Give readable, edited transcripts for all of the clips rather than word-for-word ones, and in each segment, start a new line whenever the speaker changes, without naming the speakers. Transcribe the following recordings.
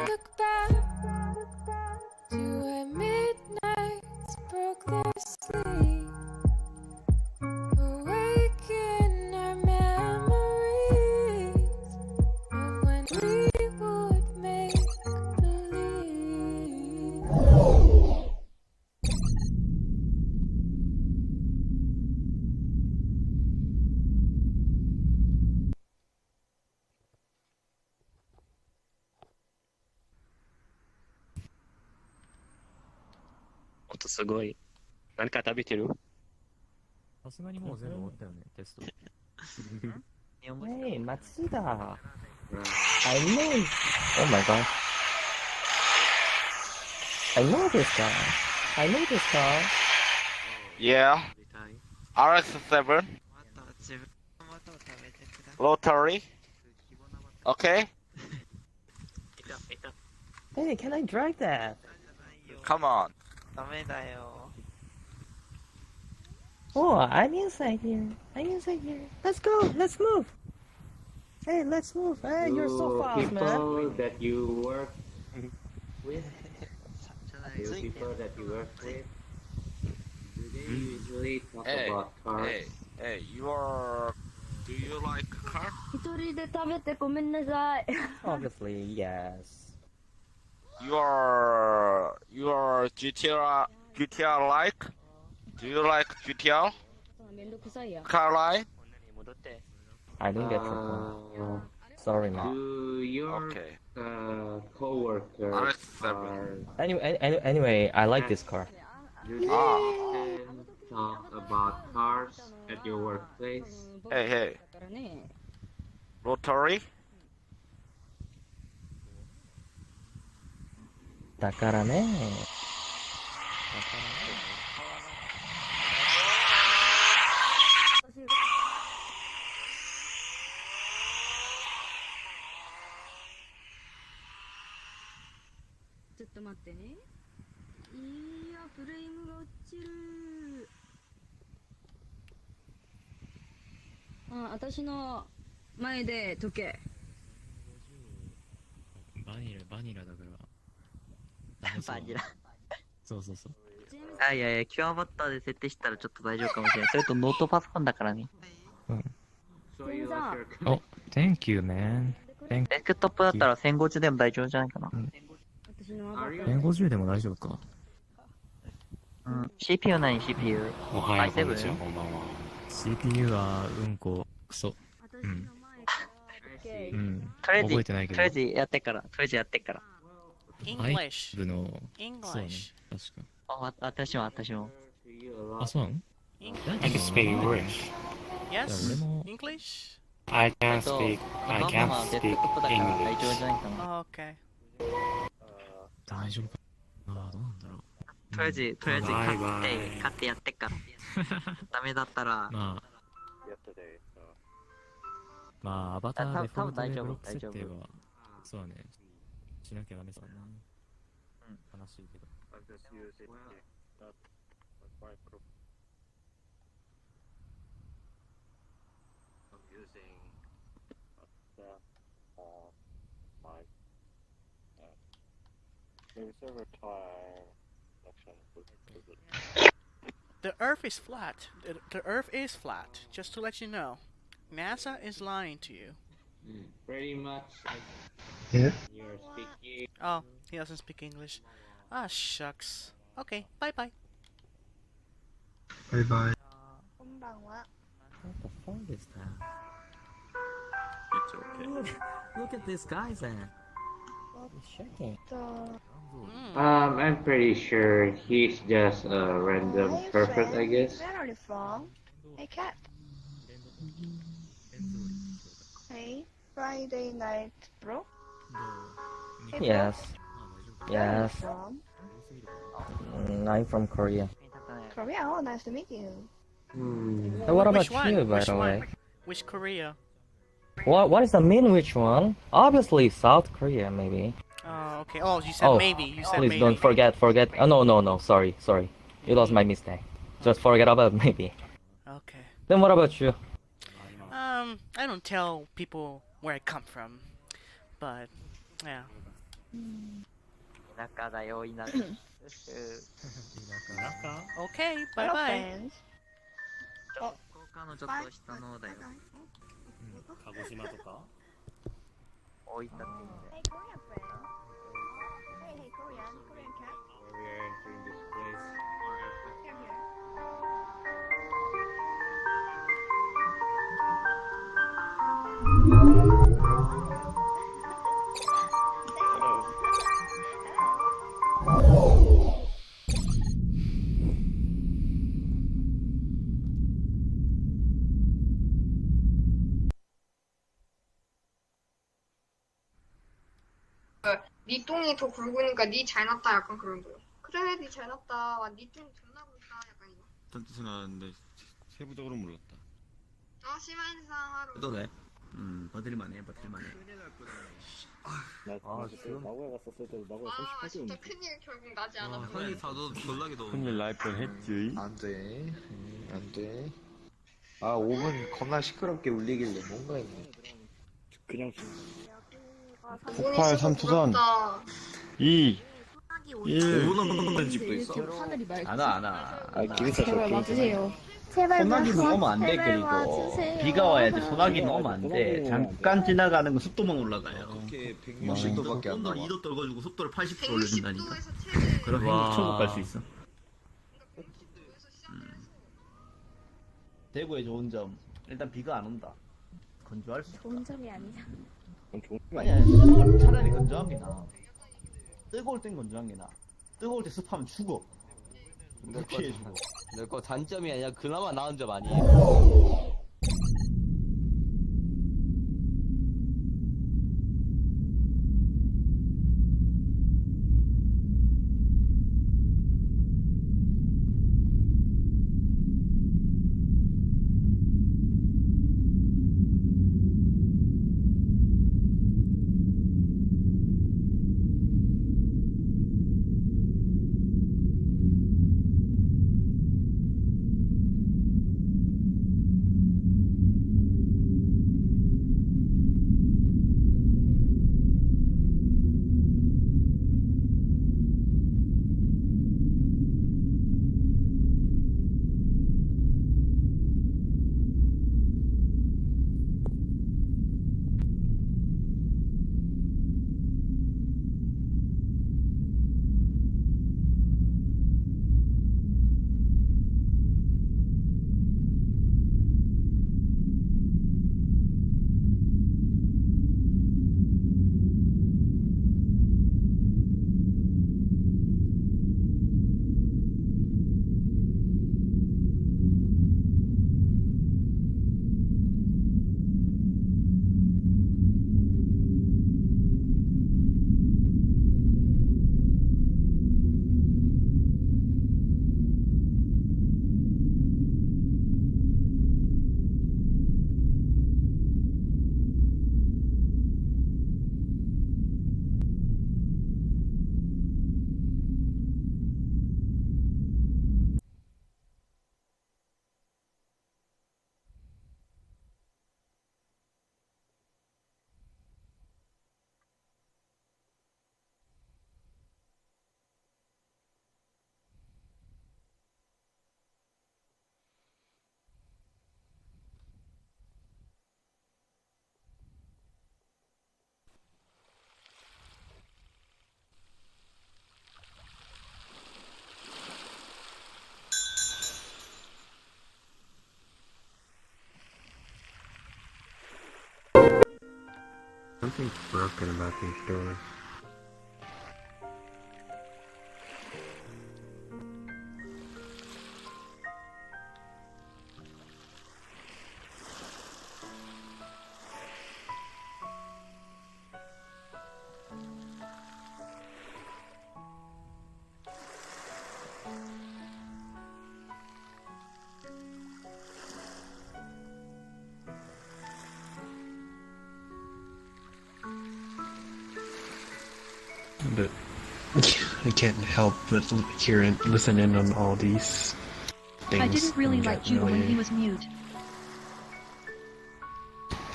Look back to when midnights broke their sleep, awaken our memories of when we would make believe.
音すごい。何か食べてる？
さすがにもう全部終わったよね、テスト。
Hey, Matsuda. I know. Oh my gosh. I know this guy. I know this guy.
Yeah. RX7. Lottery. Okay.
Hey, can I drive that?
Come on.
ダメだよ。
Oh, I'm inside here. I'm inside here. Let's go. Let's move. Hey, let's move. Hey, you're so fast, man.
People that you work with,
つ
the
いて
people that you work with, do they usually talk
Hey,
about cars?
hey, do you like car?
一人で食べてごめんなさい。
Obviously, yes.
You are GTR like? Do you like GTR?
めんどくさいや。
Car line?
戻って。
I didn't get your point. Sorry, man.
Do your
Okay.
coworkers
RX7.
Anyway, I like this car.
do they often talk about cars at your workplace?
Hey.
だからね。
Lottery?
だからね。
ちょっと待ってね。いや、フレームが落ちる。あ、私の前で溶け。
バニラだから。
バニラ。
そうそうそう。
あ、いやいや、キュアバッターで設定したらちょっと大丈夫かもしれない。それとノートパソコンだからね。
So you like your
お、Thank you, man.
デスクトップだったら1050でも大丈夫じゃないかな。
私のアバタ
Are
ー。
you
1050でも大丈夫か。
うん。CPU 何 ?CPU?
おはよう、こんにちは、
i7?
こんばんは。
CPU はうんこ、クソ。
私の前から溶け。
うん。
とりあえず、
覚えてないけど。
とりあえずやってから。とりあえずやってから。
English.
部の、そうね。
English.
確か。
あ、私も。
to you a lot?
あ、そうなの
I can speak English.
Yes.
English? I can
と、
speak,
バ
I
ンバン
can
はデスク
speak
トップだから大丈夫
English.
じゃないかな。
Okay.
大丈夫か。ああ、どうなんだろう。
とりあえず
バイバイ
買ってやってから。ダメだったら、
まあ、アバターデフォルトでブロック設定
多分大丈夫
は、そうだね。しなきゃダメそうだな。悲しいけど。
The Earth is flat. The Earth is flat. Just to let you know. NASA is lying to you.
Pretty much.
Yeah.
You're speaking.
Oh, he doesn't speak English. Ah, shucks. Okay, bye bye.
Bye bye.
こんばんは。
What the fuck is that?
It's okay.
Look at this guy, then. He's checking.
I'm pretty sure he's just a random perfect, I guess.
Where are you from? Hey cat. Hey, Friday night, bro. Hey, bro.
Yes.
Where are you
Yes.
from?
I'm from Korea.
Korea. Oh, nice to meet you.
So what
Which
about
one?
you, by
Which
the
one?
way?
Which Korea?
What is the mean which one? Obviously South Korea, maybe.
Oh, okay. Oh, you said
Oh,
maybe. You said
please
maybe.
don't forget. Oh, no. Sorry. It was my mistake. Just forget about maybe.
Okay.
Then what about you?
I don't tell people where I come from, but yeah.
田舎だよ、田舎。
Okay. Bye
Hello,
bye.
friends.
福岡のちょっと下の方だよ。
鹿児島とか
大分って言うんで。
Hey, Korean friend. Hey, Korean cat.
We are entering this place.
Here, here.
네 똥이 더 굵으니까 네 잘났다 약간 그런 거. 그래 네 잘났다. 와, 네 똥 존나 굵다 약간 이거.
어떤 뜻은 아는데 세부적으로 몰랐다.
시마인상 하루.
그래. 버틸만해.
아 진짜 큰일 결국 나지 않았어.
형이 사도 졸라게 너무.
큰일 날 뻔했지.
안돼. 아 5분 겁나 시끄럽게 울리길래 뭔가 했네.
그냥
폭발 3초전
2
5분은 집도 있어.
아 기회차
제발
적게.
와주세요. 제발
소나기
와주세요.
넣으면 안 돼.
제발
그리고
와주세요.
비가 와야지. 소나기 넣으면 안 돼. 잠깐 지나가는 거 속도만 올라가요.
이렇게 160도밖에 안
온도
나와.
2도 떨궈주고 속도를 80% 올려준다니까.
160도에서 최대.
그럼 행복 천국 갈 수 있어.
160도에서 시작을 해서.
대구의 좋은 점 일단 비가 안 온다. 건조할 수 있다.
좋은 점이 아니야.
아니야, 뜨거울 때 차라리 건조한 게 나아. 뜨거울 땐 건조한 게 나아. 뜨거울 때 습하면 죽어. 피해 죽어.
거 단점이 아니라 그나마 나은 점 아니에요.
Something's broken about these doors.
I can't help but hear and listen in on all these things.
I didn't really
and
like
get
Juba when
really-
he was mute.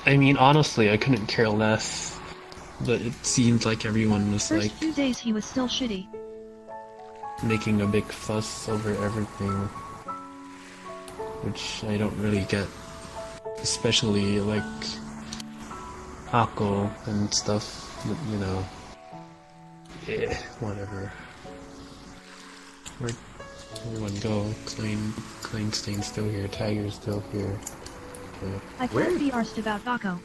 I mean, honestly, I couldn't care less. But it seemed like everyone was
First
like
few days he was still shitty.
making a big fuss over everything, which I don't really get. Especially like Hako and stuff, but, you know. Whatever. Where'd everyone go? Kleinstein's still here, Tiger's still here. Okay.
I can't be arsed about Bako.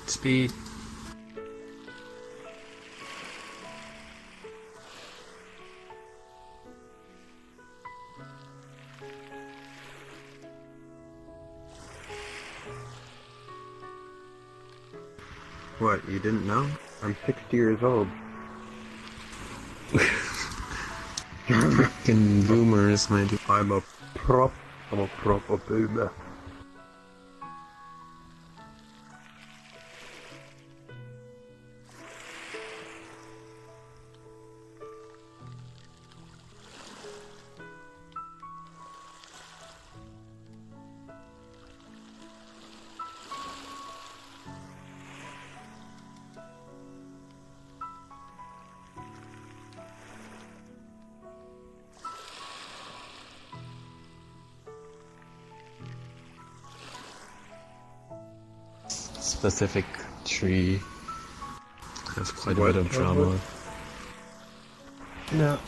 Speed.
What, you didn't know? I'm 60 years old.
Freaking boomers, my dude.
I'm a proper boomer.
Specific tree has quite a
What?
bit of drama.
No.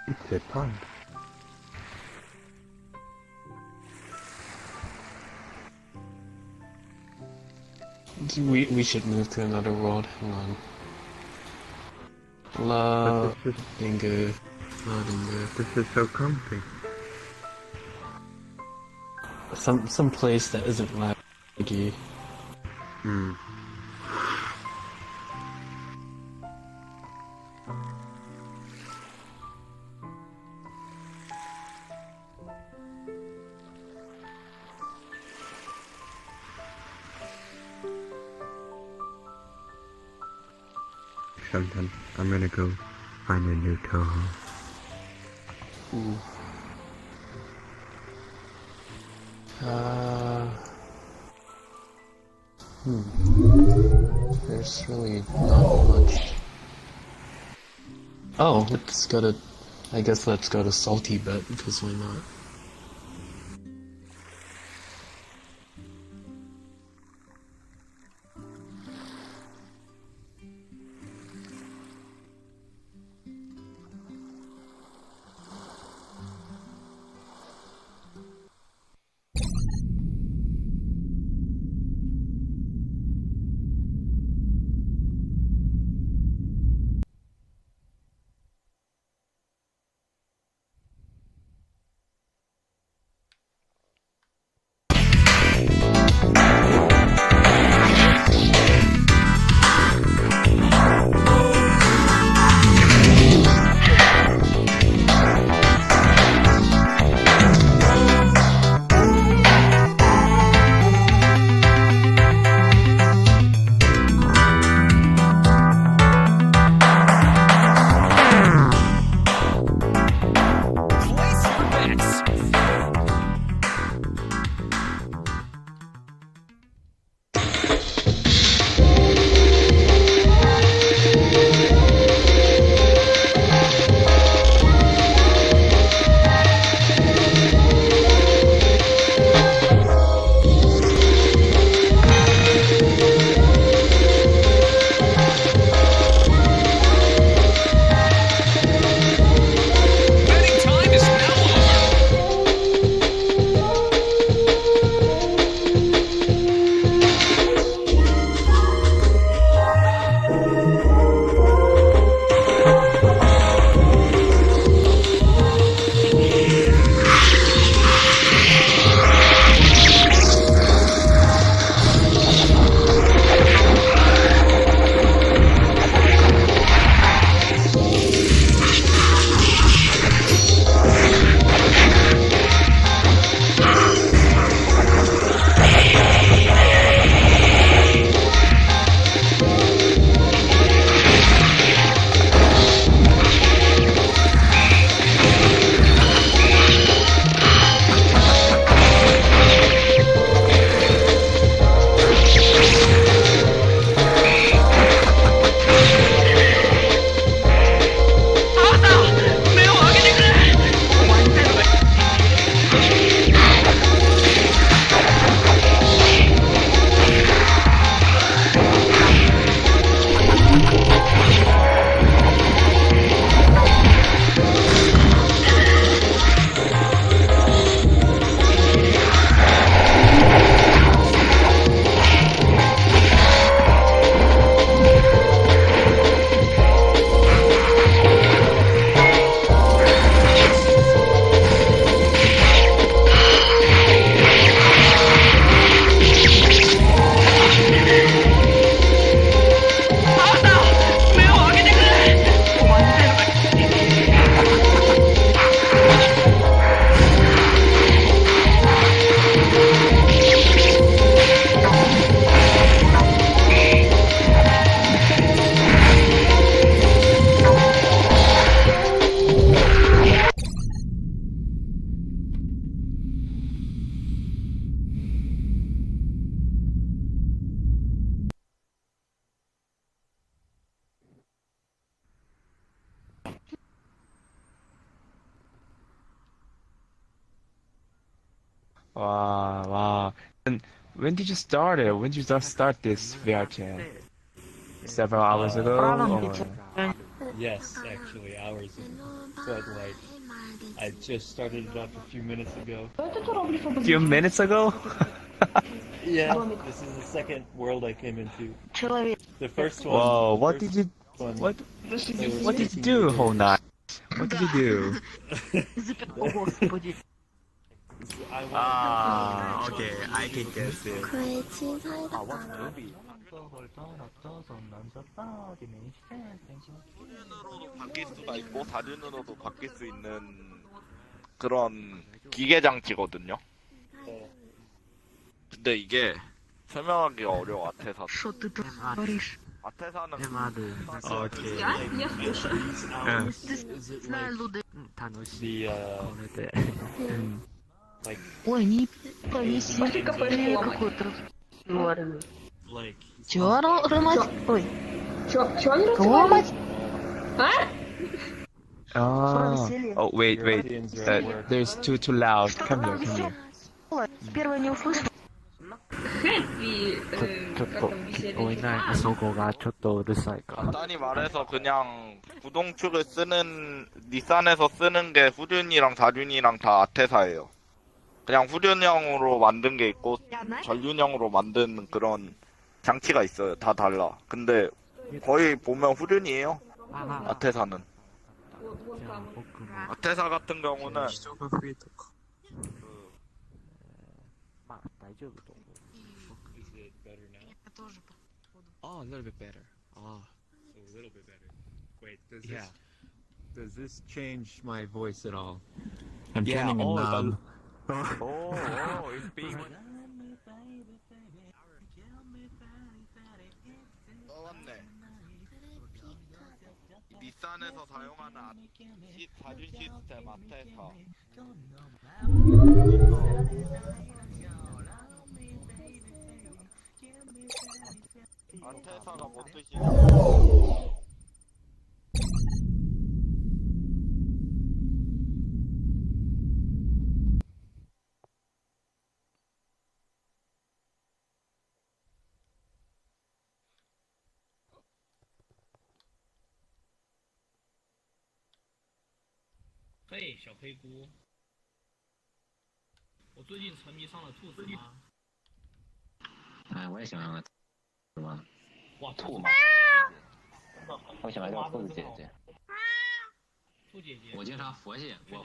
It's a pond.
We should move to another world. Hang on. La Dingo. La Dingo.
This is so comfy.
Some place that isn't laggy.
Hmm. Sometime I'm gonna go find a new Toho.
Ooh. There's really not much. Oh, let's go to. I guess let's go to Salty Bet because why not?
Wow. And when did you start it? When did you start this VRChat? Several hours ago? Or...
Yes, actually, hours ago. But like, I just started it up a few minutes ago.
Few minutes ago?
Yeah, this is the second world I came into. The first one.
Whoa,
the
what
first
did you
one,
what
was
what did you
18
do
meters.
whole night? What did you do? Okay, I can guess it.
후륜으로도 바뀔 수가 있고 다륜으로도 바뀔 수 있는 그런 기계 장치거든요. 근데 이게 설명하기가 어려워 아테사. 아테사는
Okay.
Like,
Ой, не
like,
чё ломать? Ой,
чё они
кого ломать?
Oh wait, there's too loud. Come here.
Первое не услышал.
해피
간단히 말해서 그냥 구동축을 쓰는 닛산에서 쓰는 게 후륜이랑 다륜이랑 다 아테사예요. 그냥 후륜형으로 만든 게 있고 전륜형으로 만든 그런 장치가 있어요. 다 달라. 근데 거의 보면 후륜이에요. 아테사는. 아테사 같은 경우는
is it better now? Oh, a little bit better. Ah, so a little bit better. Wait, does this change my voice at all?
I'm turning a knob.
It's being.
써왔네. 닛산에서 사용하는 다륜 시스템 아테사. 아테사가 뭐 뜻이냐?
嘿，小黑菇，我最近沉迷上了兔子吗？
哎，我也喜欢个兔吗？
哇，
兔吗？我喜欢叫兔子姐姐。
兔姐姐。
我经常佛系，我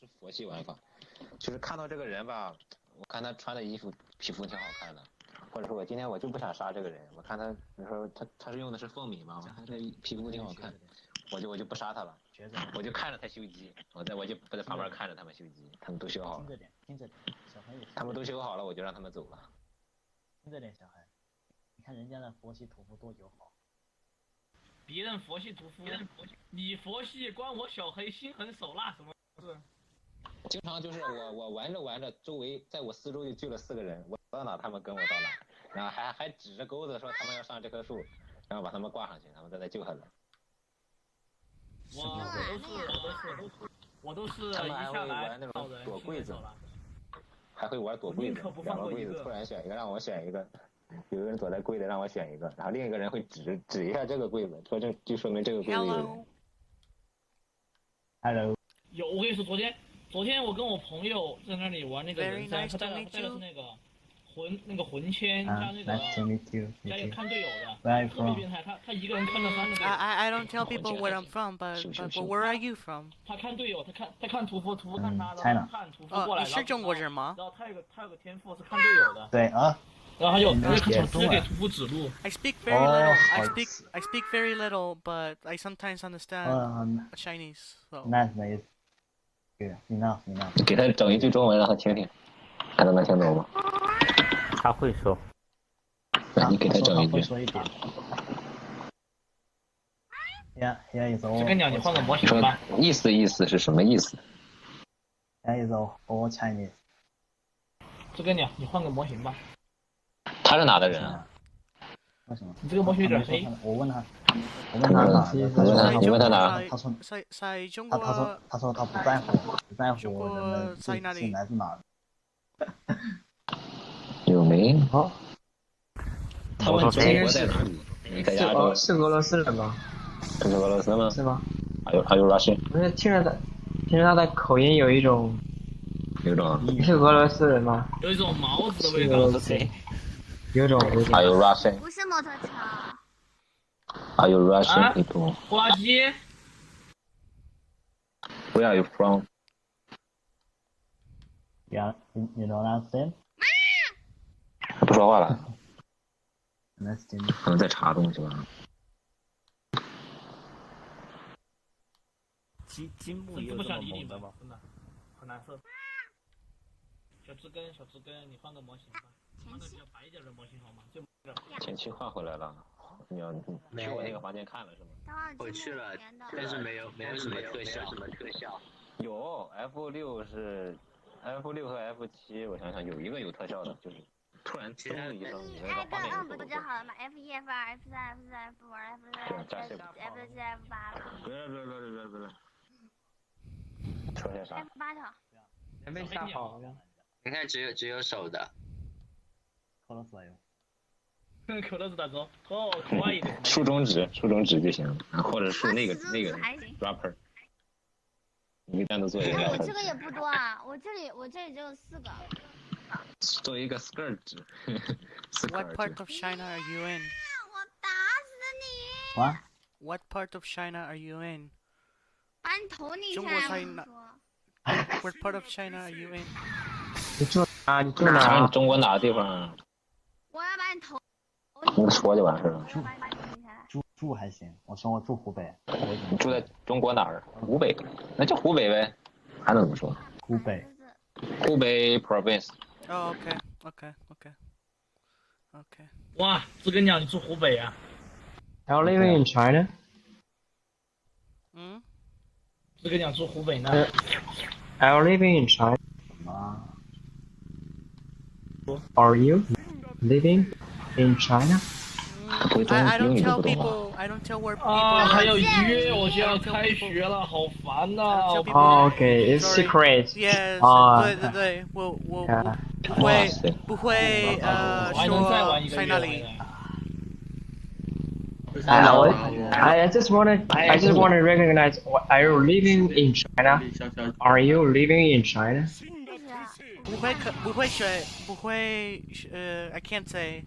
是佛系玩法，就是看到这个人吧，我看他穿的衣服皮肤挺好看的，或者说我今天我就不想杀这个人，我看他，比如说他是用的是凤米嘛，我看这皮肤挺好看，我就不杀他了。我就看着他修机，我就不在旁边看着他们修机，他们都修好了。
听着点，小孩也。
他们都修好了，我就让他们走了。
听着点，小孩，你看人家的佛系屠夫多友好。
别人佛系屠夫，你佛系关我小黑心狠手辣什么事？
经常就是我玩着玩着，周围在我四周就救了4个人，我到哪他们跟我到哪，然后还指着钩子说他们要上这棵树，然后把他们挂上去，他们再救他们。
我都是
他们还会
一下来
玩那种躲柜子，还会玩躲柜子，2个柜子突然选一个让我选一个，有个人躲在柜子让我选一个，然后另一个人会指一下这个柜子，说这就说明这个柜子有人。
Hello。
有，我跟你说，昨天我跟我朋友在那里玩那个人山，他带的是那个魂签加那个加一个看队友的，特别变态。他一个人看了3个队友。
I don't tell people where I'm from, but where are you from?
他看队友，他看屠夫看他，
然
后看屠夫过来。
你是中国人吗？
然后他有个天赋是看队友的。
对啊。
然后他就直接给屠夫指路。
I speak very little. I speak very little, but I sometimes understand Chinese. So.
Nice. Enough.
你给他整一句中文让他听听，看他能听懂吗？
他会说。
你给他整一句。
说一点。Here is all.
这个鸟你换个模型吧。
意思是什么意思
？Here is all Chinese.
这个鸟你换个模型吧。
他是哪的人啊？
为什么？
你这个模型有点黑。
我问他
你问他哪？
他说
在中国。
他说他不在乎人们是来自哪。
有没？
他问中国在哪里？
你在亚洲？
是俄罗斯人吗？
这是俄罗斯吗？
是吗？
还有 Russian，
不是听着他的口音有一种，你是俄罗斯人吗？
有一种毛子的味
是
道。
俄罗斯，有种。
还有 Russian，
不是摩托车。
还有 Russian people。
拖拉机。
Where are you from?
Yeah, you don't understand?
不说话了，
Understand.
可能在查东西吧。
金木也有这么猛的吗？
真的，很难受。小知根，你换个模型吧，换个比较白一点的模型好吗？就
前期换回来了，你去我那个房间看了是吗？
我去了，但是没有什么特效。
有 F6是 F6和 F7，我想想有一个有特效的，就是突然咚一声，你那个画面就
不就好了吗？F1、F2、F3、F4、F5、F6、F7、F8。
不是，说些啥？
F8条。
还没下好呀。
你看，只有手的。
可乐斯
可乐斯打中，可愛いですね。
竖中指就行了，或者竖那个 rapper。你给单独做一个。
我这个也不多啊，我这里只有4个。
做一个 skirt。What
part of China are you in?
我打死你！
What part of China are you in?
把你头拧
中
下来！
国在哪 What part of China are you in?
你住哪？你住哪？
你中国哪个地方啊？
我要把你头。
你说就完事了。
住还行，我住湖北。
你住在中国哪儿？湖北，那就湖北呗，还能怎么说？
湖北
province。Oh,
okay.
哇，知根鸟，你住湖北啊
？Are you living in China?
知根鸟住湖北呢。
Are you living in China? Are you living in China?
I don't tell people. I don't tell where people.
啊，还有1月我就要开学了，好烦呐。
Oh, okay, it's secret.
Yes. 对，我不会说在哪里。
I just want to recognize. Are you living in China? Are you living in China?
不会I can't say.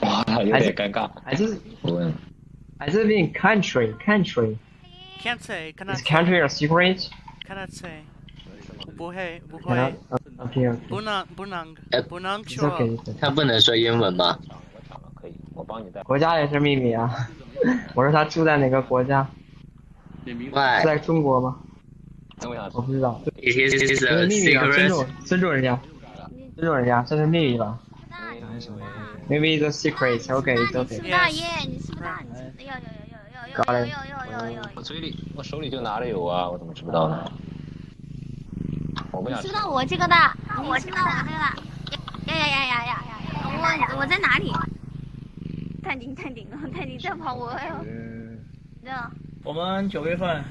哇，有点尴尬。
I just mean country.
Can't say.
Is country a secret?
Cannot say. 不会。
Okay.
不能说。
他不能说英文吗？
可以，我帮你带。
国家也是秘密啊。我说他住在哪个国家？在中国吗？我不知道。
It is
这是
a
秘密啊！
secret.
尊重人家，这是秘密吧？Maybe it's a secret. Okay, it's
你吃
okay.
不到耶，你吃不到，有。
我手里就拿着有啊，我怎么吃不到呢？我不想
吃不到我这个的，你吃不到我这个的。呀！我在哪里？探顶在跑我哟。这。
我们9月份。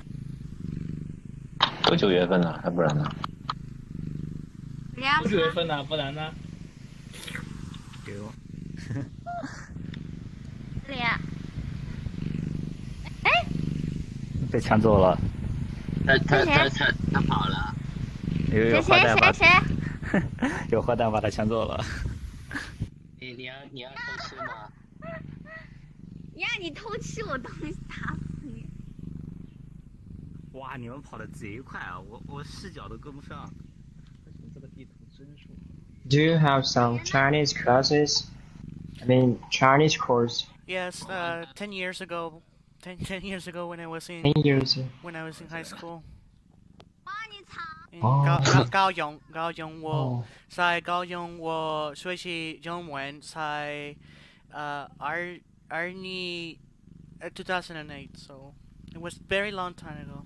都9月份了，还不然呢？
都9月份了，不然呢？
给我。
这里。
被抢走了。
他跑了。
有坏蛋把
谁？
有坏蛋把他抢走了。
你要偷吃吗？
呀，你偷吃我东西，打死你！
哇，你们跑得贼快啊！我视角都跟不上。这个地图帧数。
Do you have some Chinese classes? I mean Chinese course.
Yes, 10 years ago. 10 years ago when I was in
10 years.
When I was in high school. 高中我在高中我学习中文在2008, so it was very long time ago.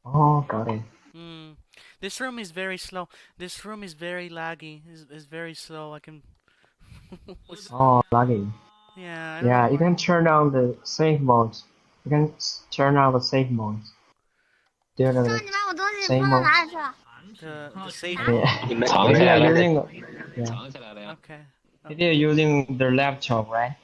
Oh, got it.
This room is very slow. This room is very laggy. It's very slow. I can.
Oh, laggy.
Yeah.
You can turn on the safe mode. You can turn on the safe mode.
你把我东西放到哪里去了？
The safe.
你们藏起来了。
藏起来了呀。Okay. Maybe you're using the laptop, right?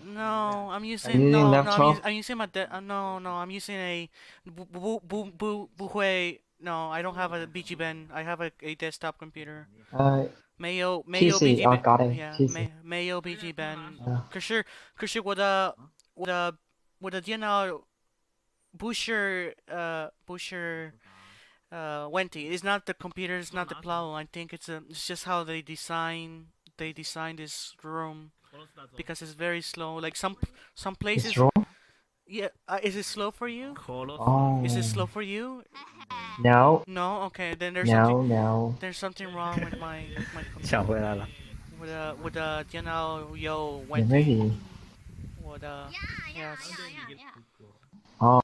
No, I'm
you
using
using laptop?
I'm using my no, I'm using a Buhui. No, I don't have a BG Ben. I have a desktop computer. Mayo
PC.
BG
Oh,
Ben.
got it.
Yeah,
PC.
Mayo BG Ben.
啊，
可是我的电脑不是问题. It's not the computer. It's not the problem. I think it's just how they design this room because it's very slow. Like some places.
It's wrong?
Yeah, is it slow for you?
Oh.
Is it slow for you?
No.
No. Okay, then
No.
there's something wrong with my
想
computer.
回来了。
我的电脑有问
Yeah,
题。
maybe.
我的 yes.
Oh,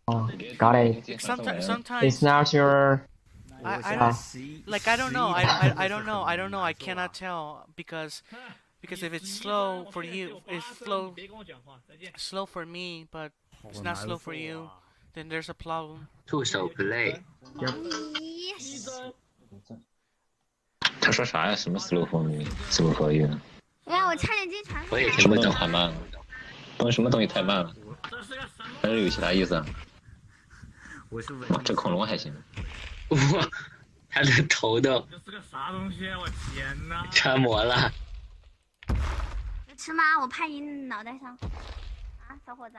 got it.
Sometimes
It's not your.
I don't like I don't know. I don't know. I don't know. I cannot tell because if it's slow for you, it's slow for me, but it's not slow for you, then there's a problem.
助手 play。
他说啥呀？什么 slow for me，slow for you？
哎呀，我差点进传说。
我也听不懂，太慢了。什么东西太慢了？还是有其他意思啊？哇，这恐龙还行。
哇，他的头都
这是个啥东西？我天哪！
穿模了。
吃吗？我拍你脑袋上。啊，小伙子。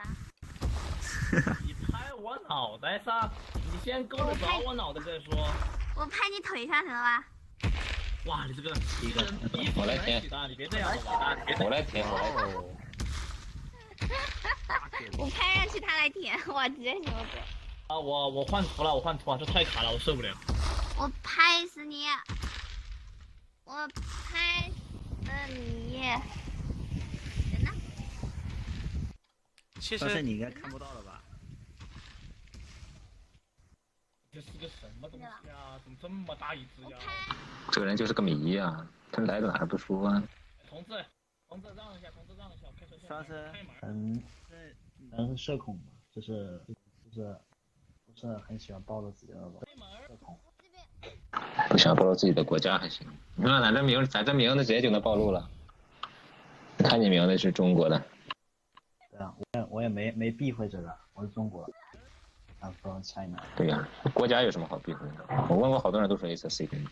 你拍我脑袋上？你先够得着我脑袋再说。
我拍你腿上行了吧？
哇，你这个
我来填。
你别这样，
我来填。
我拍上去他来舔，我直接行不行？
啊，我换图了，这太卡了，我受不了。
我拍死你！我拍死你！人呢？
其
但是你应该看不到了吧？
这是个什么东西啊？怎么这么大一只呀？
这个人就是个谜啊！他来到哪儿不说啊？
同志让一下，我开车先。
算是能社恐吗？就是不是很喜欢暴露自己的那种社恐。
不想暴露自己的国家还行。你看咱这名字直接就能暴露了。看你名字是中国的。
对啊，我也没避讳这个，我是中国。I'm from China。
对呀，国家有什么好避讳的？我问过好多人都说 it's a city。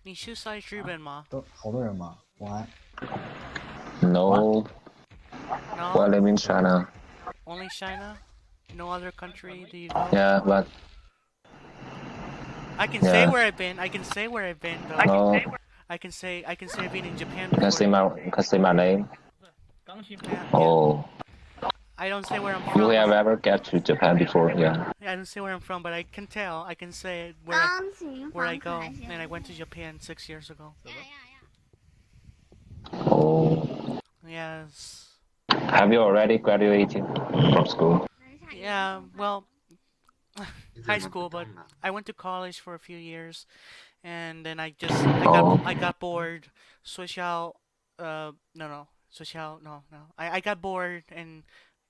你是在日本吗？
都好多人吗？我还。
No. I live in China.
Only China? No other country do you know?
Yeah, but.
I can say where I've been. I can say where I've been though.
No.
I can say I've been in Japan
You can say my name. Oh.
I don't say where I'm from.
You have ever get to Japan before? Yeah.
I don't say where I'm from, but I can tell. I can say where I go. And I went to Japan 6 years ago.
Oh.
Yes.
Have you already graduated from school?
Yeah, well, high school, but I went to college for a few years, and then I got bored. I got bored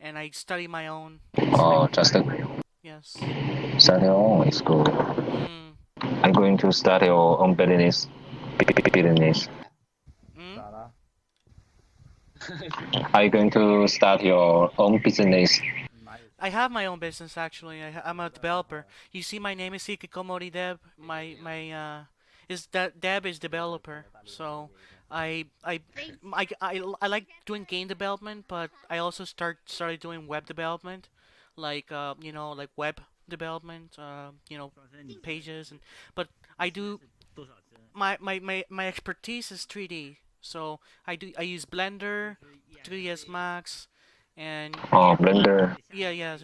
and I studied my own.
Oh, just
yes.
Study your own school. I'm going to start your own business. Are you going to start your own business?
I have my own business actually. I'm a developer. You see, my name is Hikikomori Deb. Deb is developer. So I like doing game development, but I also started doing web development, like like web development, pages but I do my expertise is 3D. So I use Blender, 3ds Max, and
Blender.
Yeah, yes.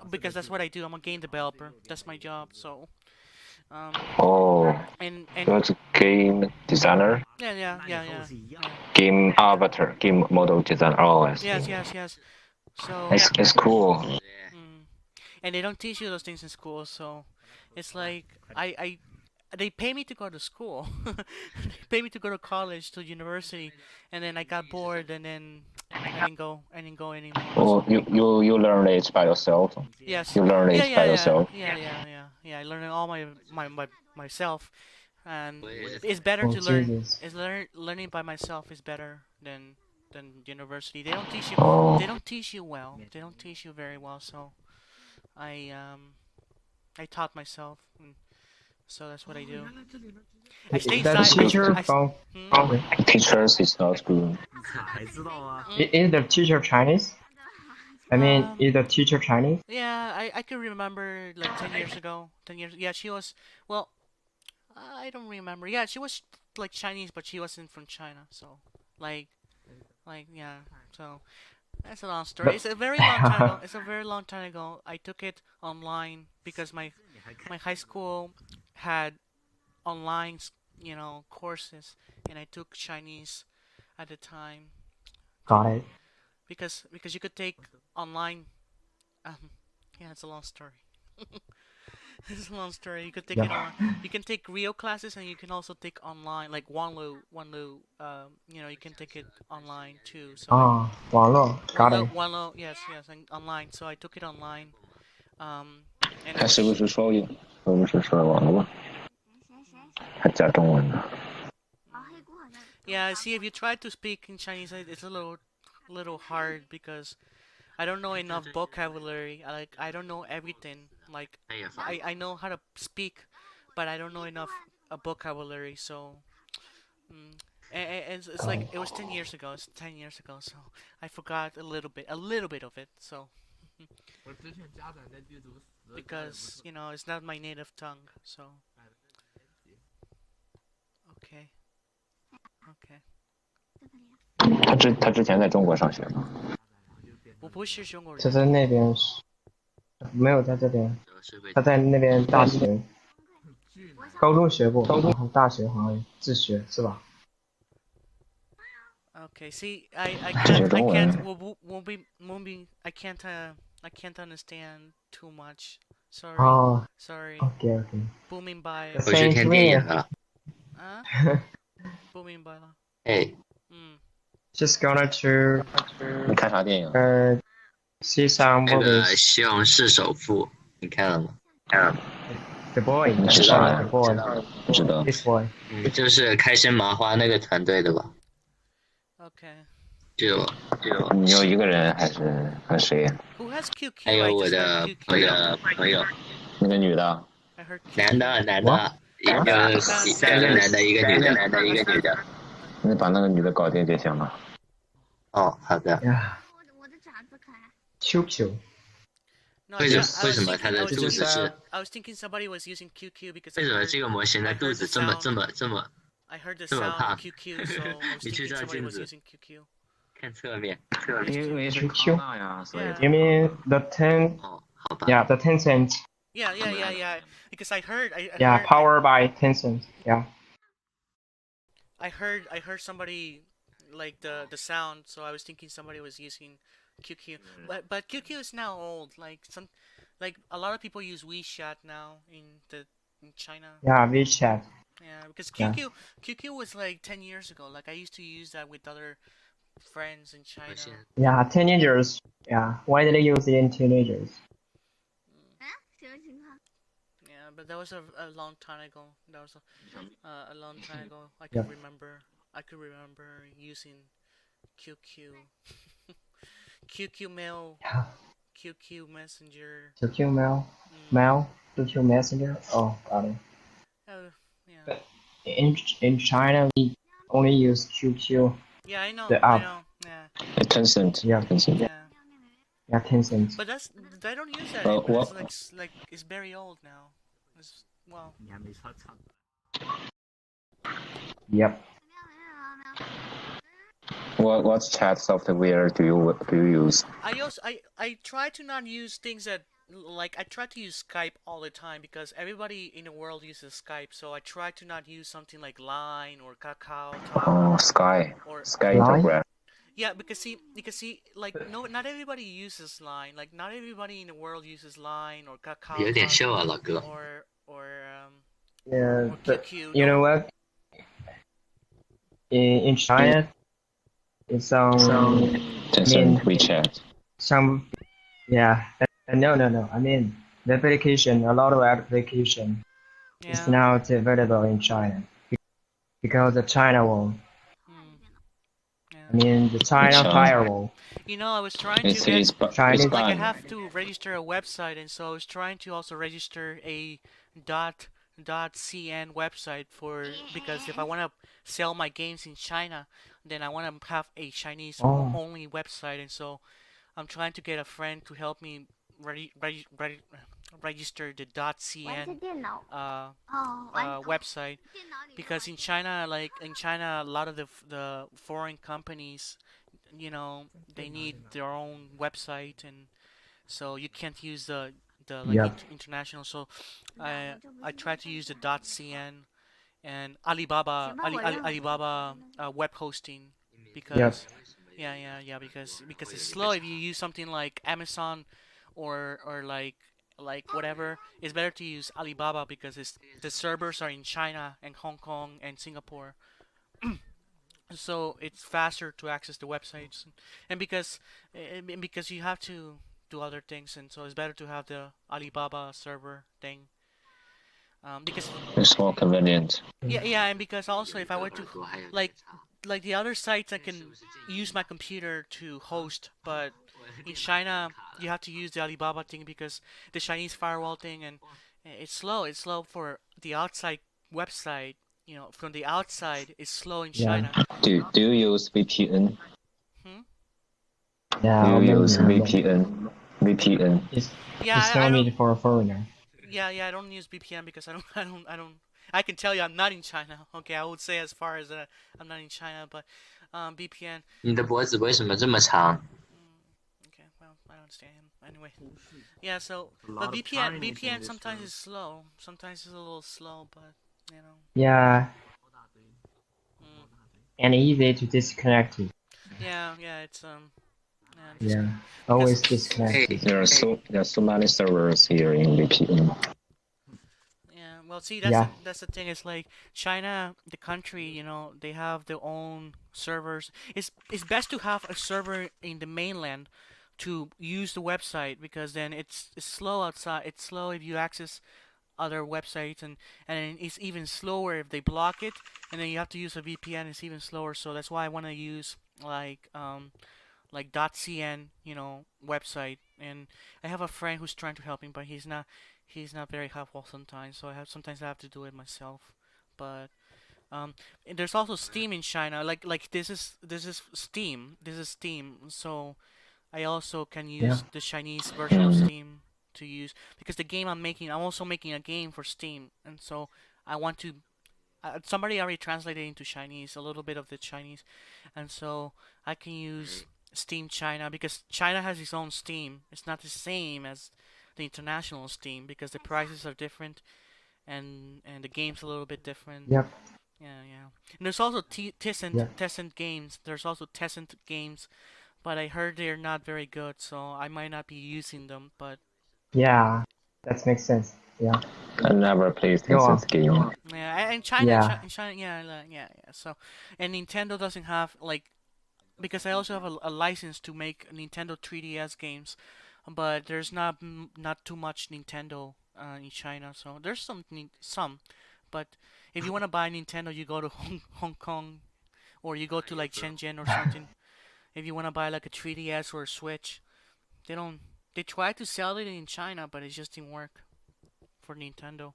Because that's what I do. I'm a game developer. That's my job. So. And
you're a game designer.
Yeah.
Game avatar, game model designer. Oh, I see.
Yes. So.
It's cool.
And they don't teach you those things in school, so it's like they pay me to go to school. They pay me to go to college, to university, and then I got bored, and then I didn't go anymore.
Oh, you learn it by yourself.
Yes.
You learn it by yourself.
Yeah. I learned it all myself, and it's better to learn. Learning by myself is better than than university. They don't teach you.
Oh.
They don't teach you well. They don't teach you very well. So, I taught myself. So that's what I do. I stayed
The teacher from
Teachers is not good.
is the teacher Chinese? I mean, is the teacher Chinese?
Yeah, I can remember like 10 years ago. 10 years. Yeah, she was. Well, I don't remember. Yeah, she was like Chinese, but she wasn't from China. So, like yeah. So that's a long story.
But-
It's a very long time ago. It's a very long time ago. I took it online because my high school had online, courses, and I took Chinese at the time.
Got it.
Because you could take online. Yeah, it's a long story. It's a long story. You could take it
Yeah.
online. You can take real classes, and you can also take online, like Wanlu. You can take it online too. So
Ah, 网络 got it.
Wanlu, yes, and online. So I took it online. And
他是不是说网络？还讲中文呢？
yeah, see, if you try to speak in Chinese, it's a little hard because I don't know enough vocabulary. I don't know everything. Like I know how to speak, but I don't know enough vocabulary. So it's like it was 10 years ago. It's 10 years ago, so I forgot a little bit of it. So because it's not my native tongue. So okay.
他之前在中国上学吗？
我不是中国人。
他在那边是没有在这边，他在那边大学、高中学过，然后大学好像自学是吧？
Okay, see, I can't understand too much. Sorry.
Oh,
Sorry.
Okay.
Booming by.
回去看电影了。
啊 ？Booming by 了。
哎。
Just gonna to.
你看啥电影
？See some
那个
movies.
《西红柿首富》，你看了吗？看了。
The Boy.
知道呀
The Boy.
知道。
This Boy.
就是开心麻花那个团队的吧？
Okay.
就
你有一个人还是和谁呀？
Who has QQ?
还有我的朋友。
那个女的。
男的，一个三个男的，一个女的。
你把那个女的搞定就行了。
哦，好的。
QQ.
为什么他的肚子是
I was thinking somebody was using QQ because.
为什么这个模型的肚子这么
I heard the
这么
sound
胖
of QQ, so I was
你去
thinking
照
somebody
镜
was
子
using QQ.
看侧面。
因为是康纳呀，所以。
You mean the 10?
好吧。
Yeah, the Tencent.
Yeah. Because I heard.
Yeah, powered by Tencent. Yeah.
I heard somebody like the sound, so I was thinking somebody was using QQ. But QQ is now old. Like a lot of people use WeChat now in China.
Yeah, VRChat.
Yeah, because QQ was like 10 years ago. Like I used to use that with other friends in China.
Yeah, teenagers. Yeah, widely used in teenagers.
Yeah, but that was a long time ago. That was a long time ago. I
Yeah.
could remember using QQ. QQ Mail.
Yeah.
QQ Messenger.
QQ Mail. Mail. QQ Messenger. Oh, got it.
Yeah.
But in China, we only use QQ.
Yeah, I know.
The app.
I know. Yeah.
Tencent.
Yeah.
Tencent.
Yeah, Tencent.
But I don't use that.
Well,
anymore.
what-
It's like it's very old now. Well.
Yep.
What chat software do you use?
I try to not use things that like I try to use Skype all the time because everybody in the world uses Skype. So I try to not use something like Line or Kakao.
Oh, Sky.
Or
Sky Instagram.
Yeah, because see, like no, not everybody uses Line. Like not everybody in the world uses Line or Kakao.
有点秀啊，老哥。
Or
Yeah,
or
but
QQ.
you know what? In China, it's
Tencent, WeChat.
Yeah. No. I mean, the application, a lot of application is now available in China because the China won. I mean, the China firewall.
You know, I was trying
It's,
to get
it's, ba-
Chinese.
it's
like I
banned.
have to register a website, and so I was trying to also register a .cn website because if I want to sell my games in China, then I want to have a Chinese only website, and so I'm trying to get a friend to help me register the .cn website because in China, a lot of the foreign companies, you know, they need their own website, and so you can't use the international. So I try to use the .cn and Alibaba web hosting because because it's slow. If you use something like Amazon or like whatever, it's better to use Alibaba because the servers are in China and Hong Kong and Singapore. So it's faster to access the websites, and because you have to do other things, and so it's better to have the Alibaba server thing. Because
It's more convenient.
yeah, and because also if I were to like the other sites, I can use my computer to host, but in China you have to use the Alibaba thing because the Chinese firewall thing, and it's slow. It's slow for the outside website. You know, from the outside, it's slow in China.
Do you use VPN?
Yeah,
Do
I'll
you use
maybe
VPN?
It's no need for a foreigner.
Yeah, I don't use VPN because I can tell you I'm not in China. Okay, I would say as far as I'm not in China, but VPN.
你的脖子为什么这么长？
Okay, well, I don't understand him. Anyway, yeah, so but VPN sometimes is slow. Sometimes it's a little slow, but you know.
Yeah. And easy to disconnect it.
Yeah, it's
Yeah, always disconnected.
There are so many servers here in VPN.
Yeah, well, see, that's the thing. It's like China, the country, you know, they have their own servers. It's best to have a server in the mainland to use the website because then it's slow outside. It's slow if you access other websites, and it's even slower if they block it, and then you have to use a VPN. It's even slower. So that's why I want to use like .cn, you know, website. And I have a friend who's trying to help me, but he's not very helpful sometimes. So sometimes I have to do it myself. But and there's also Steam in China. Like this is Steam. This is Steam. So I also can use the Chinese version of Steam to use because the game I'm also making a game for Steam, and so I want to. Somebody already translated into Chinese a little bit of the Chinese, and so I can use Steam China because China has its own Steam. It's not the same as the international Steam because the prices are different, and the game's a little bit different.
Yep.
Yeah. And there's also Tencent games. There's also Tencent games, but I heard they're not very good, so I might not be using them. But
yeah, that makes sense. Yeah.
I never played Tencent game.
Yeah, and China, yeah. So, and Nintendo doesn't have because I also have a license to make Nintendo 3DS games, but there's not too much Nintendo in China. So there's some, but if you want to buy Nintendo, you go to Hong Kong, or you go to like Shenzhen or something. If you want to buy like a 3DS or a Switch, they try to sell it in China, but it just didn't work for Nintendo.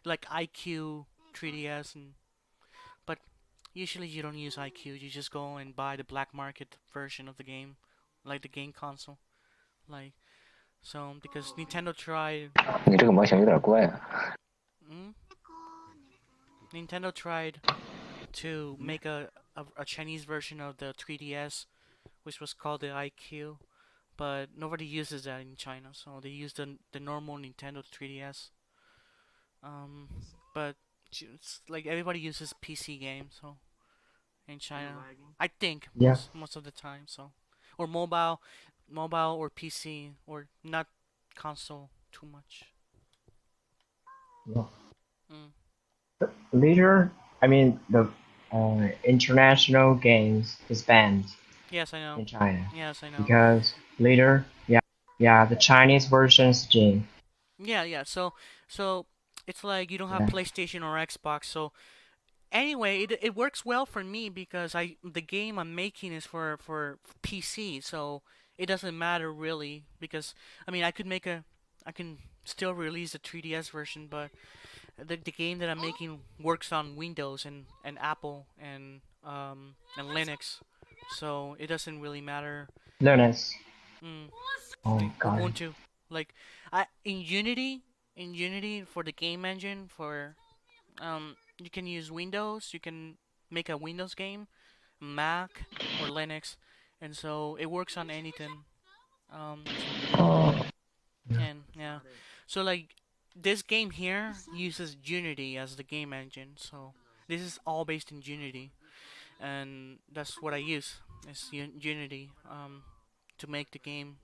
Like IQ 3DS, but usually you don't use IQ. You just go and buy the black market version of the game, like the game console, because Nintendo tried.
你这个模型有点怪啊。
Nintendo tried to make a Chinese version of the 3DS, which was called the IQ, but nobody uses that in China, so they use the normal Nintendo 3DS. But it's like everybody uses PC games, so in China, I think most of the time, so or mobile or PC or not console too much.
Yeah. Later, I mean the international games is banned.
Yes, I know.
In China.
Yes, I know.
Because later, the Chinese version is game.
Yeah. So it's like you don't have PlayStation or Xbox, so Anyway, it works well for me because the game I'm making is for PC, so it doesn't matter really because I mean I can still release a 3DS version, but the game that I'm making works on Windows and Apple and Linux, so it doesn't really matter.
Linux.
Mm,
Oh god.
Ubuntu, like I in Unity for the game engine for you can use Windows, you can make a Windows game, Mac or Linux, and so it works on anything. And yeah, so like this game here uses Unity as the game engine, so this is all based in Unity, and that's what I use is Unity to make the game,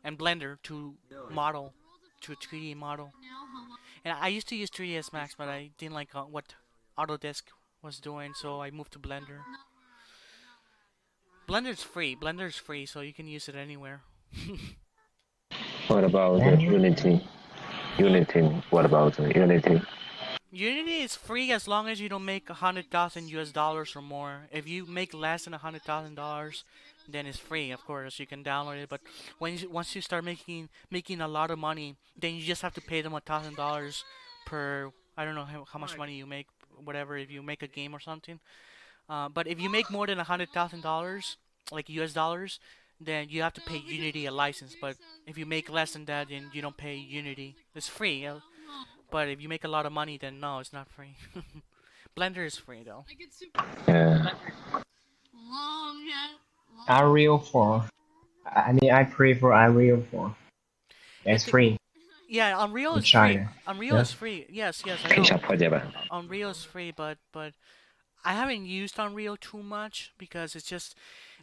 and Blender to model to a 3D model. And I used to use 3ds Max, but I didn't like what Autodesk was doing, so I moved to Blender. Blender's free, so you can use it anywhere.
What about Unity? What about Unity?
Unity is free as long as you don't make $100,000 or more. If you make less than $100,000, then it's free. Of course, you can download it. But once you start making a lot of money, then you just have to pay them $1,000 per. I don't know how much money you make, whatever. If you make a game or something. But if you make more than $100,000, like US dollars, then you have to pay Unity a license. But if you make less than that, then you don't pay Unity. It's free. But if you make a lot of money, then no, it's not free. Blender is free though.
Yeah.
Unreal 4. I mean, I prefer Unreal 4. It's free.
Yeah, Unreal is
China.
free. Unreal is free. Yes, I know. Unreal is free, but I haven't used Unreal too much because it's just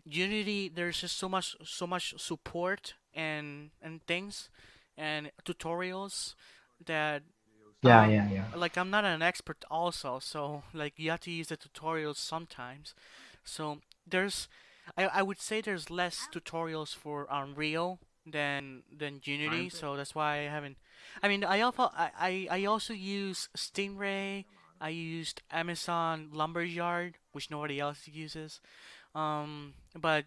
Unity. There's just so much support and things and tutorials that
Yeah.
like I'm not an expert also, so like you have to use the tutorials sometimes. So I would say there's less tutorials for Unreal than Unity, so that's why I haven't. I mean, I also use Stingray. I used Amazon Lumberyard, which nobody else uses. But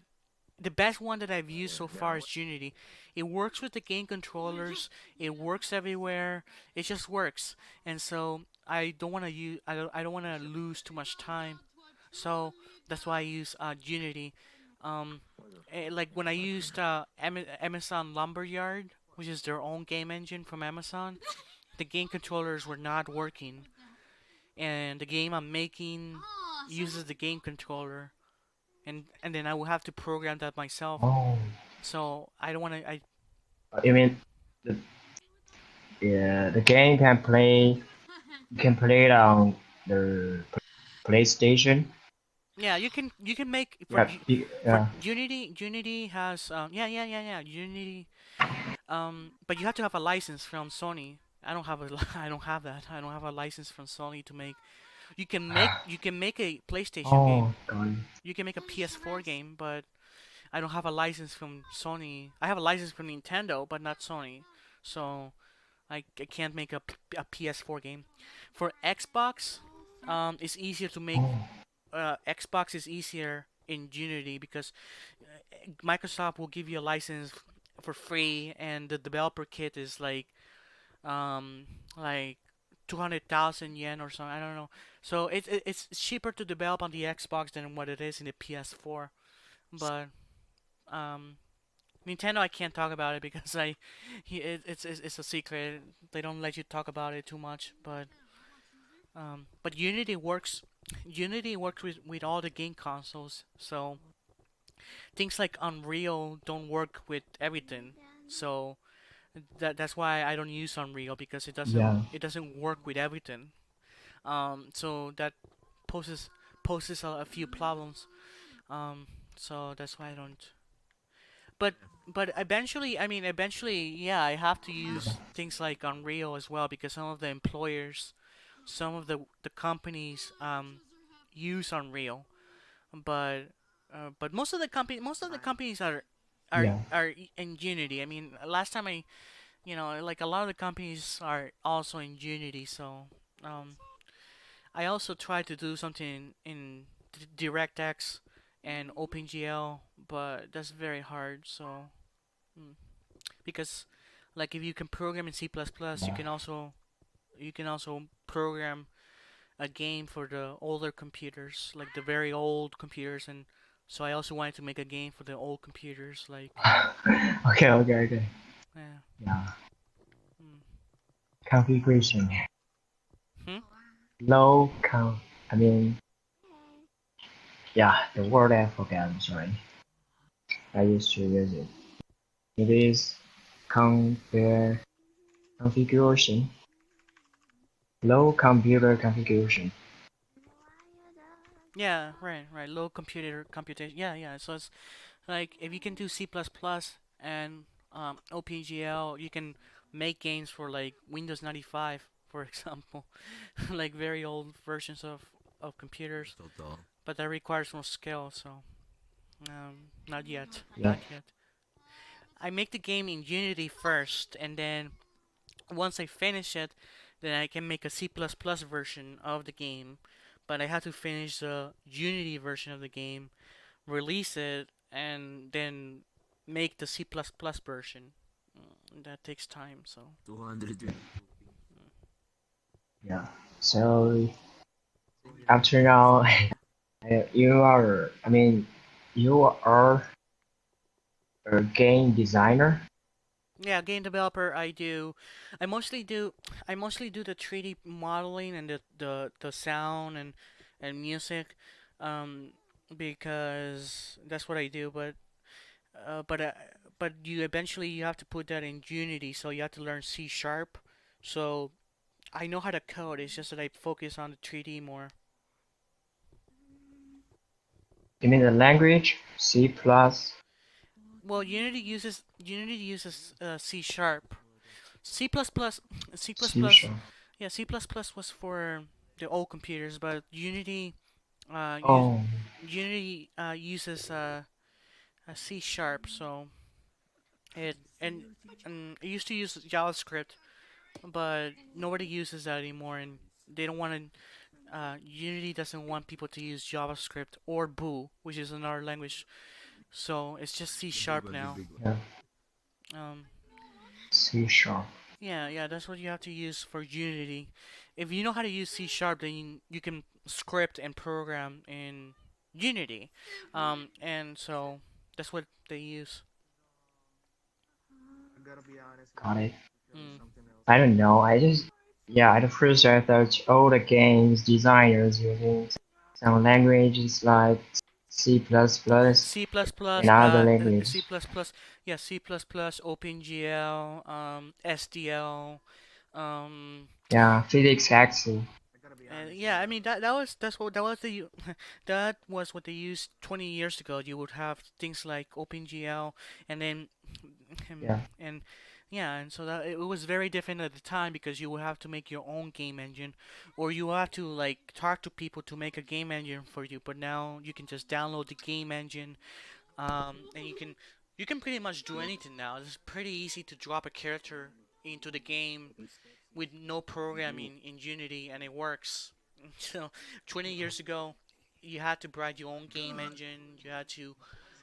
the best one that I've used so far is Unity. It works with the game controllers. It works everywhere. It just works, and so I don't want to use. I don't want to lose too much time. So that's why I use Unity. Like when I used Amazon Lumberyard, which is their own game engine from Amazon, the game controllers were not working, and the game I'm making uses the game controller, and then I will have to program that myself.
Oh.
So I don't want to.
You mean the game can play it on the PlayStation?
Yeah, you can make
Yeah,
for Unity has Unity, but you have to have a license from Sony. I don't have I don't have that. I don't have a license from Sony to make. You can make a PlayStation game.
God.
You can make a PS4 game, but I don't have a license from Sony. I have a license from Nintendo, but not Sony. So I can't make a PS4 game. For Xbox, it's easier to make. Xbox is easier in Unity because Microsoft will give you a license for free, and the developer kit is like 200,000 yen or something. I don't know. So it's cheaper to develop on the Xbox than what it is in the PS4. But Nintendo, I can't talk about it because it's a secret. They don't let you talk about it too much. But Unity works. Unity works with all the game consoles. So things like Unreal don't work with everything. So that's why I don't use Unreal because it doesn't work with everything. So that poses a few problems. So that's why I don't. But eventually, yeah, I have to use things like Unreal as well because some of the employers, some of the companies use Unreal, but most of the companies are in Unity. I mean, last time like a lot of the companies are also in Unity, so I also tried to do something in DirectX and OpenGL, but that's very hard. So, because like if you can program in C++, you can also program a game for the older computers, like the very old computers, and so I also wanted to make a game for the old computers, like.
Okay.
Yeah.
Yeah. Configuration.
Hmm?
Low count. I mean, yeah, the word I forgot. I'm sorry. I used to use it. It is configuration. Low computer configuration.
Yeah, right. Low computation. Yeah. So it's like if you can do C++ and OpenGL, you can make games for like Windows 95, for example, like very old versions of computers. But that requires more skill, so not yet.
Yeah.
Not yet. I make the game in Unity first, and then once I finish it, then I can make a C++ version of the game. But I have to finish the Unity version of the game, release it, and then make the C++ version. That takes time, so.
200.
Yeah. So after now, you are a game designer.
Yeah, game developer. I mostly do the 3D modeling and the sound and music, um, because that's what I do. Uh, but uh, but you eventually you have to put that in Unity, so you have to learn C sharp. So I know how to code. It's just that I focus on the 3D more.
You mean the language C++?
Well, Unity uses C sharp. C plus plus C plus
C
plus.
sharp.
Yeah, C plus plus was for the old computers, but
Oh.
Unity uses a C sharp. So it and it used to use JavaScript, but nobody uses that anymore, and they don't want to. Unity doesn't want people to use JavaScript or Boo, which is another language. So it's just C sharp now.
Yeah.
Um,
C sharp.
yeah, that's what you have to use for Unity. If you know how to use C sharp, then you can script and program in Unity. And so that's what they use.
Got it.
Mm.
I don't know. At first I thought all the games designers using some languages like C++
C++,
and other languages.
yeah, C++, OpenGL, SDL,
Yeah, physics actually.
yeah, I mean that was the that was what they used 20 years ago. You would have things like OpenGL, and then
Yeah.
and yeah, and so that it was very different at the time because you would have to make your own game engine, or you have to like talk to people to make a game engine for you. But now you can just download the game engine, and you can pretty much do anything now. It's pretty easy to drop a character into the game with no programming in Unity, and it works. So 20 years ago, you had to write your own game engine. You had to,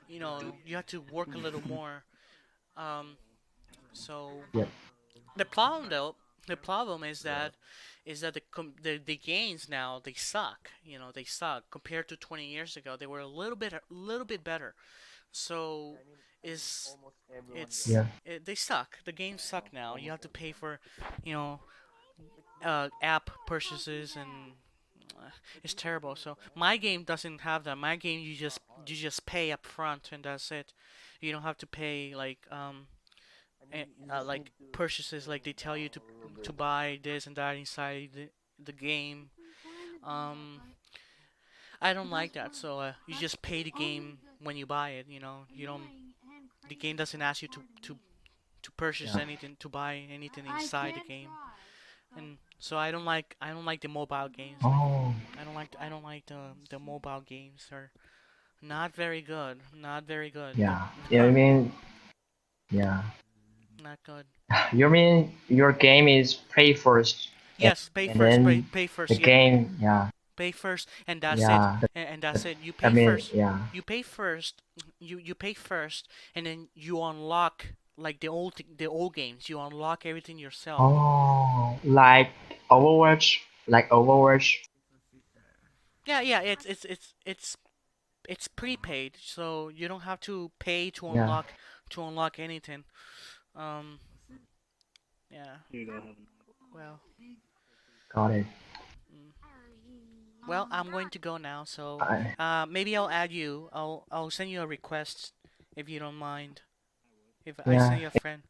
you had to work a little more. Um, so
Yep.
the problem is that the games now they suck. They suck compared to 20 years ago. They were a little bit better. So is it's
Yeah.
they suck. The games suck now. You have to pay for, you know, app purchases, and it's terrible. So my game doesn't have that. My game you just pay up front and that's it. You don't have to pay like purchases, like they tell you to buy this and that inside the game. Um, I don't like that. So you just pay the game when you buy it. You don't. The game doesn't ask you to purchase
Yeah.
anything, to buy anything inside the game. And so I don't like the mobile games. Like
Oh.
I don't like the mobile games. Are not very good. Not very good.
Yeah. Yeah, I mean, yeah.
Not good.
You mean your game is pay first
Yes, pay
and
first.
then
Pay first.
the
Yeah.
game, yeah,
Pay first, and that's it.
yeah.
And that's it. You
I
pay
mean,
first.
yeah.
You pay first. You pay first, and then you unlock like the old games. You unlock everything yourself.
Oh, like Overwatch.
Yeah, yeah. It's prepaid, so you don't have to pay
Yeah,
to unlock anything. Um, yeah. Well,
got it.
well, I'm going to go now, so
I,
maybe I'll add you. I'll send you a request if you don't mind. If I
yeah,
send you a friend.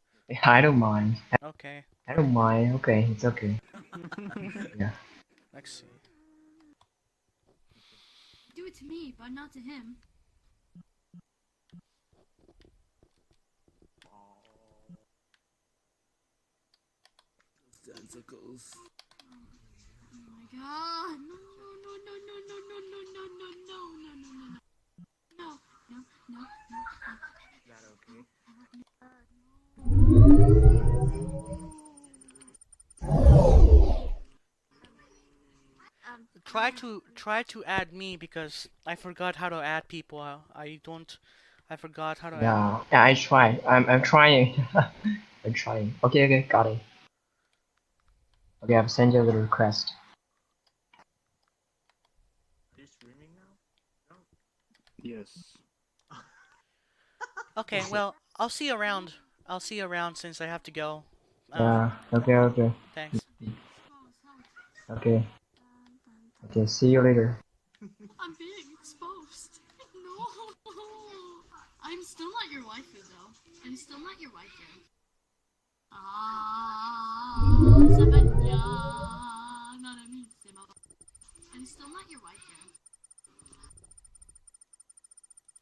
I don't mind.
Okay.
I don't mind. Okay, it's okay. Yeah.
Let's see.
Do it to me, but not to him.
Tentacles.
Oh my god! No, no, no, no, no, no, no, no, no, no, no, no, no, no, no, no, no.
Is that okay?
Try to add me because I forgot how to add people. I forgot how to add.
Yeah, yeah, I try. I'm trying. I'm trying. Okay, okay, got it. Okay, I've sent you the request.
Are you streaming now? No. Yes.
Okay, well, I'll see you around. I'll see you around since I have to go.
Yeah, okay, okay.
Thanks.
Okay. Okay, see you later.
I'm being exposed. No. I'm still not your waifu, though. I'm still not your waifu. I'm still not your waifu.